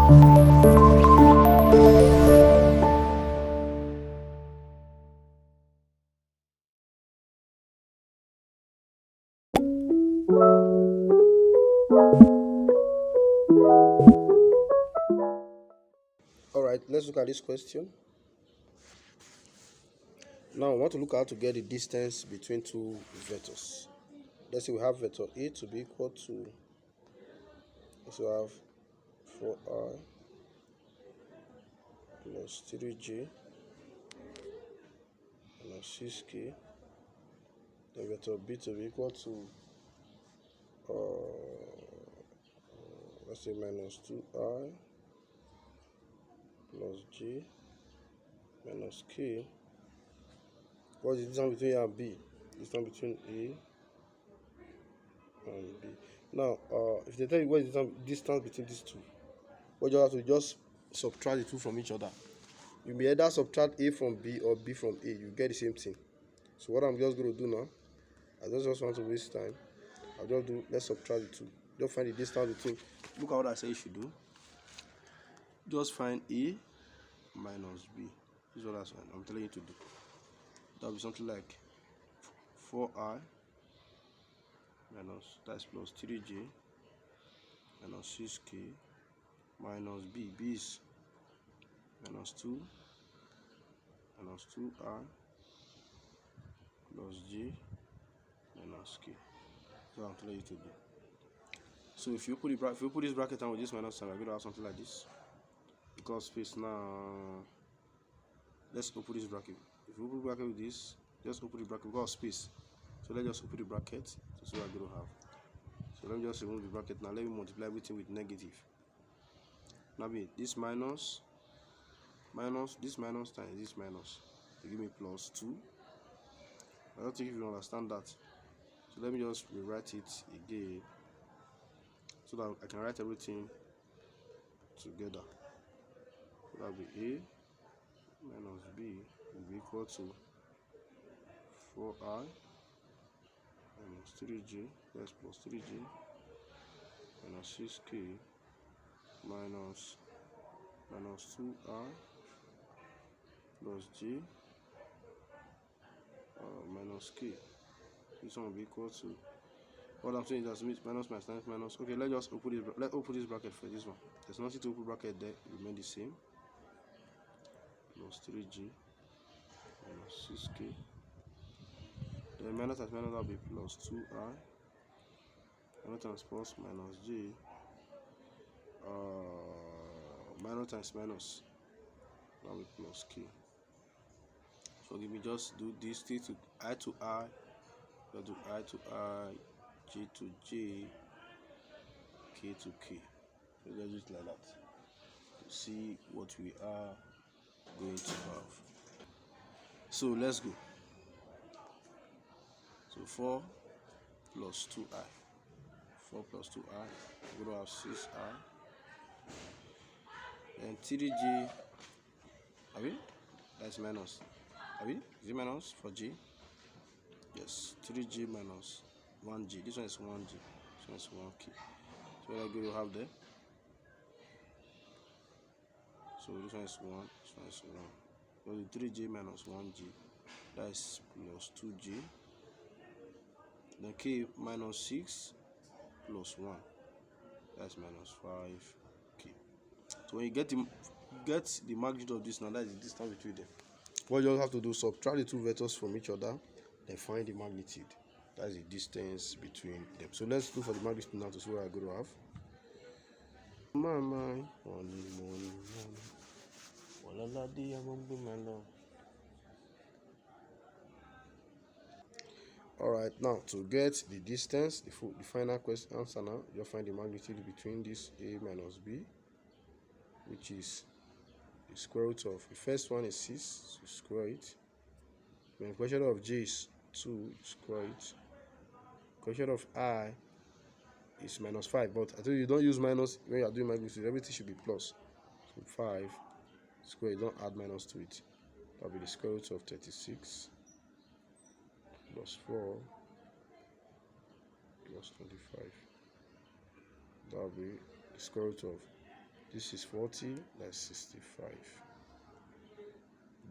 All right, let's look at this question. Now, I want to look at how to get the distance between two vectors. Let's say we have vector A to be equal to, let's say we have 4i plus 3j minus 6k. Then vector B to be equal to, let's say minus 2i plus j minus k. What is the distance between A and B? The distance between A and B. Now, if they tell you what is the distance between these two, what you have to just subtract the two from each other. You may either subtract A from B or B from A. You get the same thing. So what I'm just going to do now, I don't just want to waste time. I'll just do, let's subtract the two. Just find the distance between. Look at what I say you should do. Just find A minus B. This is what I'm telling you to do. That will be something like 4i minus, that's plus 3j minus 6k minus B. B is minus 2 minus 2i plus j minus k. That's what I'm telling you to do. So if you put this bracket down with this minus sign, we're going to have something like this. Because space now, let's open this bracket. If you open the bracket with this, just open the bracket because space. So let's just open the bracket to see what we're going to have. So let me just remove the bracket now. Let me multiply everything with negative. Now this minus this minus times this minus to give me plus 2. I don't think if you understand that. So let me just rewrite it again so that I can write everything together. So that will be A minus B will be equal to 4i minus 3j plus 3j minus 6k minus 2i plus j minus k. This one will be equal to, what I'm saying is that minus times minus. Okay, let's open this bracket for this one. There's nothing to open bracket there, it remain the same. Plus 3j minus 6k. Then minus times minus will be plus 2i. Minus times plus minus j. Minus times minus that will be plus k. So let me just do this t to I to I, do I to I, j to j, k to k. So let's do it like that to see what we are going to have. So let's go. So 4 plus 2i. 4 plus 2i, we're going to have 6i. And 3j, that's minus. Is it minus for j? Yes, 3j minus 1j. This one is 1j. This one is 1k. So what are going to have there? So this one is 1, this one is 1. So the 3j minus 1j, that is plus 2j. Then k minus 6 plus 1, that's minus 5k. So when you get the magnitude of this now, that is the distance between them. What you have to do, subtract the two vectors from each other, then find the magnitude. That's the distance between them. So let's look for the magnitude now to see what I'm going to have. Alright, now to get the distance, the final question answer now, you'll find the magnitude between this A minus B, which is the square root of, the first one is 6, so square it. Then the question of J is 2, square it. Question of I is minus 5, but I told you don't use minus when you are doing magnitude, everything should be plus. So 5 square, don't add minus to it. That will be the square root of 36 plus 4 plus 25. That will be the square root of This is 40, that's 65.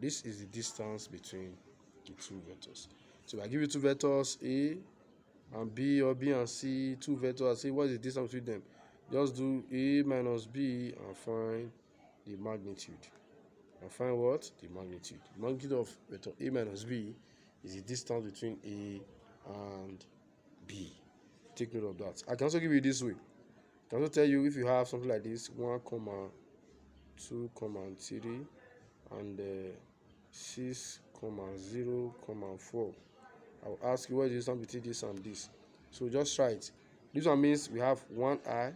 This is the distance between the two vectors. So if I give you two vectors A and B, or B and C, two vectors, say what is the distance between them? Just do A minus B and find the magnitude. And find what? The magnitude. The magnitude of vector A minus B is the distance between A and B. Take note of that. I can also give you this way. I can also tell you if you have something like this, 1, 2, 3, and 6, 0, 4. I will ask you what is the distance between this and this. So just write. This one means we have 1i,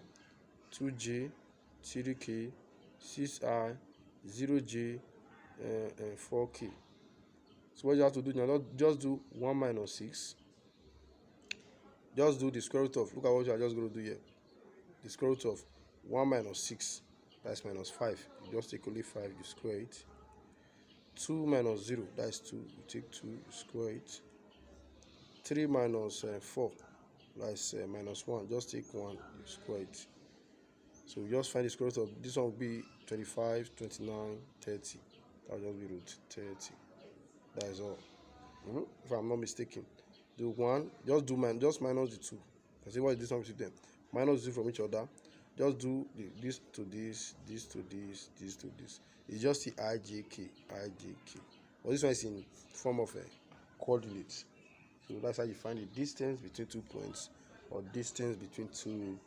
2j, 3k, 6i, 0j, 4k. So what you have to do now, just do 1 minus 6. Just do the square root of, look at what you are just going to do here. The square root of 1 minus 6, that's minus 5. You just take only 5, you square it. 2 minus 0, that's 2, you take 2, you square it. 3 minus 4, that's minus 1, just take 1, you square it. So you just find the square root of, this one will be 25, 29, 30. That will just be root 30. That is all. If I'm not mistaken. Do 1, just minus the 2. I say what is this one between them? Minus 2 from each other. Just do this to this, this to this, this to this. It's just the ijk. But this one is in form of coordinates. So that's how you find the distance between 2 points, or distance between two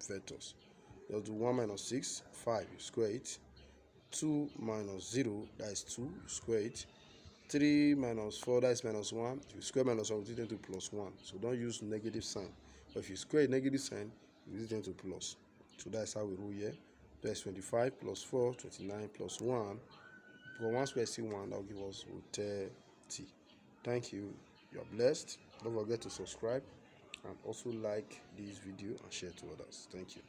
vectors. Just do 1 minus 6, 5, you square it. 2 minus 0, that is 2, you square it. 3 minus 4, that is minus 1. If you square minus 1, you turn to plus 1. So don't use negative sign. But if you square a negative sign, you turn to plus. So that's how we rule here. That's 25 plus 4, 29 plus 1. For 1 square is 1, that will give us 30. Thank you. You are blessed. Don't forget to subscribe and also like this video and share to others. Thank you.